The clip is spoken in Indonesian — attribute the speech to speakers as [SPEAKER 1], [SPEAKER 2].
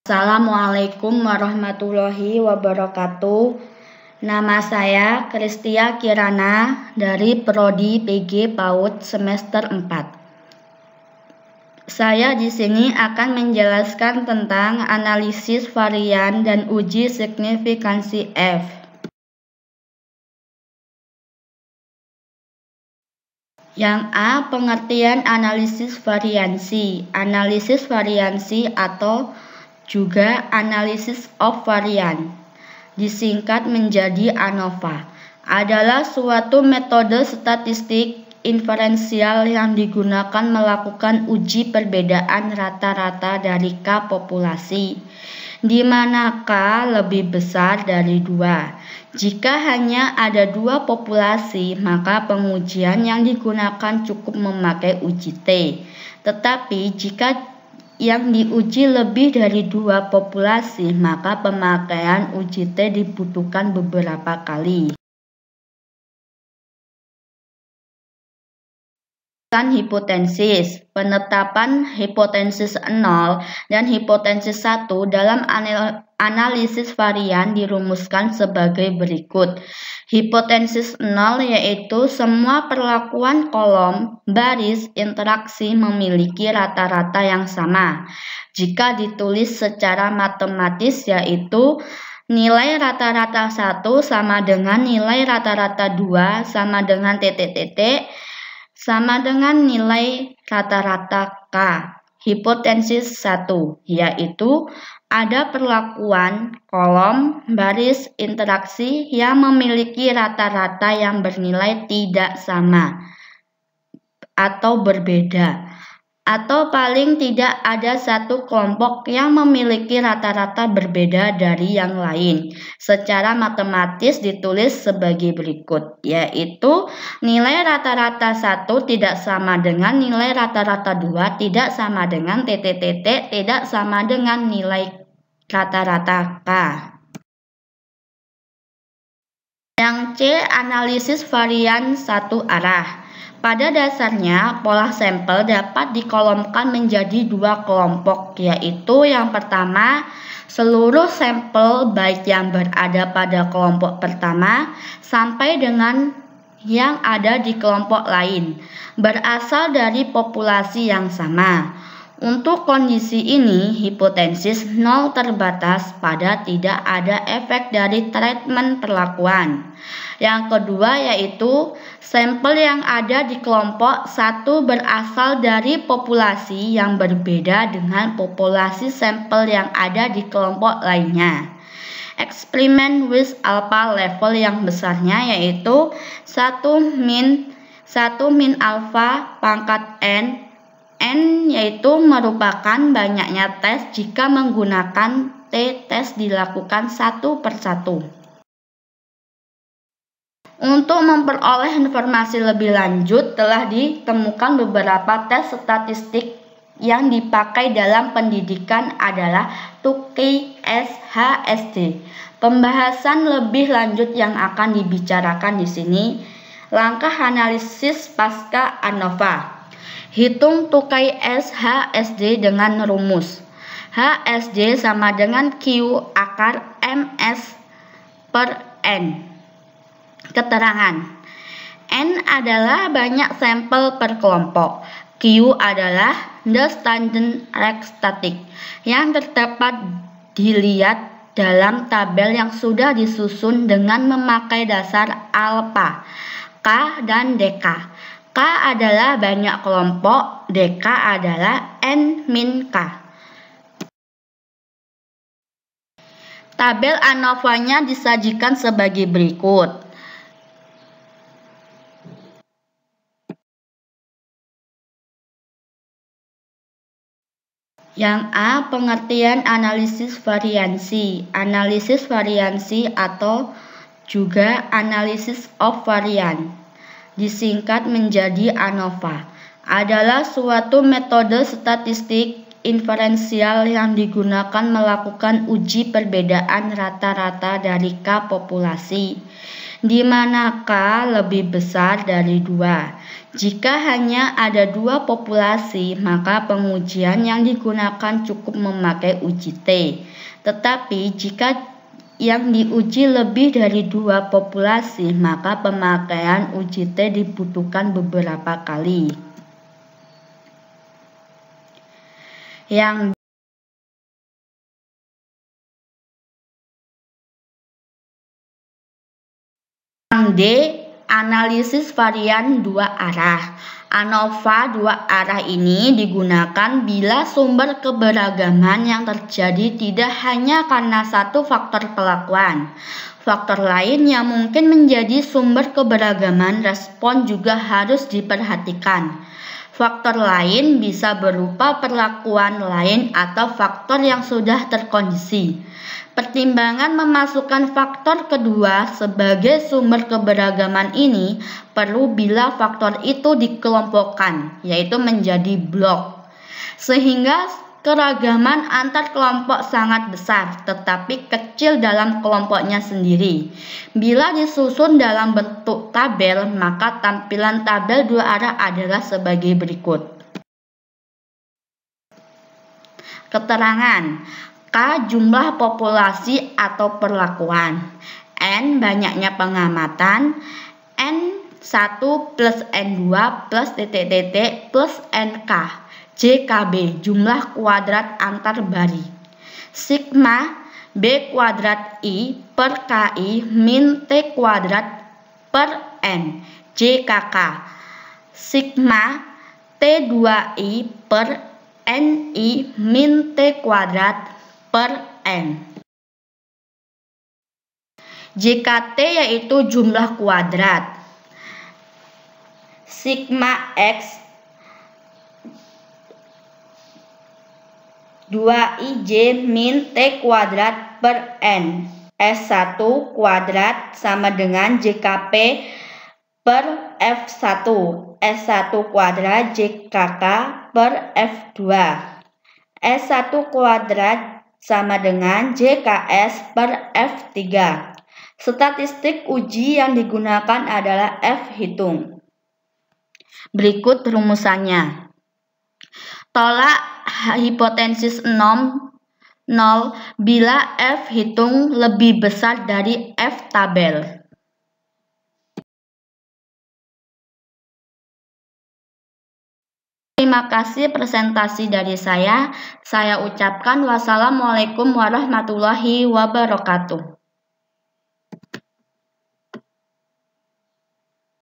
[SPEAKER 1] Assalamualaikum warahmatullahi wabarakatuh. Nama saya Kristia Kirana dari Prodi PG PAUD semester 4. Saya di sini akan menjelaskan tentang analisis varian dan uji signifikansi F. Yang A. Pengertian analisis variansi. Analisis variansi atau juga analisis of varian, disingkat menjadi ANOVA, adalah suatu metode statistik inferensial yang digunakan melakukan uji perbedaan rata-rata dari K populasi, di mana K lebih besar dari 2. Jika hanya ada 2 populasi, maka pengujian yang digunakan cukup memakai uji T. Tetapi jika yang diuji lebih dari 2 populasi, maka pemakaian uji T dibutuhkan beberapa kali. Hipotesis. Penetapan hipotesis 0 dan hipotesis 1 dalam analisis varian dirumuskan sebagai berikut. Hipotesis 0 yaitu semua perlakuan kolom, baris, interaksi memiliki rata-rata yang sama. Jika ditulis secara matematis yaitu nilai rata-rata 1 sama dengan nilai rata-rata 2 sama dengan titik-titik sama dengan nilai rata-rata K. Hipotesis 1 yaitu ada perlakuan kolom, baris, interaksi yang memiliki rata-rata yang bernilai tidak sama atau berbeda, atau paling tidak ada satu kelompok yang memiliki rata-rata berbeda dari yang lain. Secara matematis ditulis sebagai berikut, yaitu nilai rata-rata 1 tidak sama dengan nilai rata-rata 2 tidak sama dengan titik-titik tidak sama dengan nilai rata-rata K. Yang C. Analisis varian satu arah. Pada dasarnya, pola sampel dapat dikolomkan menjadi 2 kelompok, yaitu yang pertama, seluruh sampel baik yang berada pada kelompok pertama sampai dengan yang ada di kelompok lain, berasal dari populasi yang sama. Untuk kondisi ini, hipotesis 0 terbatas pada tidak ada efek dari treatment perlakuan. Yang kedua yaitu sampel yang ada di kelompok 1 berasal dari populasi yang berbeda dengan populasi sampel yang ada di kelompok lainnya. Eksperimen with alpha level yang besarnya yaitu 1 min alpha pangkat N yaitu merupakan banyaknya tes jika menggunakan T tes dilakukan satu per satu. Untuk memperoleh informasi lebih lanjut, telah ditemukan beberapa tes statistik yang dipakai dalam pendidikan adalah Tukey SHSD. Pembahasan lebih lanjut yang akan dibicarakan di sini, langkah analisis pasca ANOVA. Hitung Tukey SHSD dengan rumus HSD sama dengan Q akar MS per N. Keterangan: N adalah banyak sampel per kelompok. Q adalah the standard rate static yang dapat dilihat dalam tabel yang sudah disusun dengan memakai dasar alpha, K dan DK. K adalah banyak kelompok, DK adalah N min K. Tabel ANOVA-nya disajikan sebagai berikut. Yang A. Pengertian analisis variansi. Analisis variansi atau juga analisis of varian, disingkat menjadi ANOVA, adalah suatu metode statistik inferensial yang digunakan melakukan uji perbedaan rata-rata dari K populasi, di mana K lebih besar dari 2. Jika hanya ada 2 populasi, maka pengujian yang digunakan cukup memakai uji T. Tetapi jika yang diuji lebih dari 2 populasi, maka pemakaian uji T dibutuhkan beberapa kali. Yang D, analisis varian 2 arah. ANOVA 2 arah ini digunakan bila sumber keberagaman yang terjadi tidak hanya karena satu faktor kelakuan. Faktor lain yang mungkin menjadi sumber keberagaman respon juga harus diperhatikan. Faktor lain bisa berupa perlakuan lain atau faktor yang sudah terkondisi. Pertimbangan memasukkan faktor kedua sebagai sumber keberagaman ini perlu bila faktor itu dikelompokkan, yaitu menjadi blok. Sehingga keragaman antar kelompok sangat besar, tetapi kecil dalam kelompoknya sendiri. Bila disusun dalam bentuk tabel, maka tampilan tabel 2 arah adalah sebagai berikut. Keterangan: K jumlah populasi atau perlakuan, N banyaknya pengamatan, N1 plus N2 plus titik-titik plus NK, JKB jumlah kuadrat antar bari, sigma B kuadrat I per KI min T kuadrat per N, JKK, sigma T2I per NI min T kuadrat per N. JKT yaitu jumlah kuadrat. Sigma X 2IJ min T kuadrat per N. S1 kuadrat sama dengan JKP per F1. S1 kuadrat JKK per F2. S1 kuadrat sama dengan JKS per F3. Statistik uji yang digunakan adalah F hitung. Berikut rumusannya. Tolak hipotesis 0 bila F hitung lebih besar dari F tabel. Terima kasih presentasi dari saya. Saya ucapkan wassalamualaikum warahmatullahi wabarakatuh.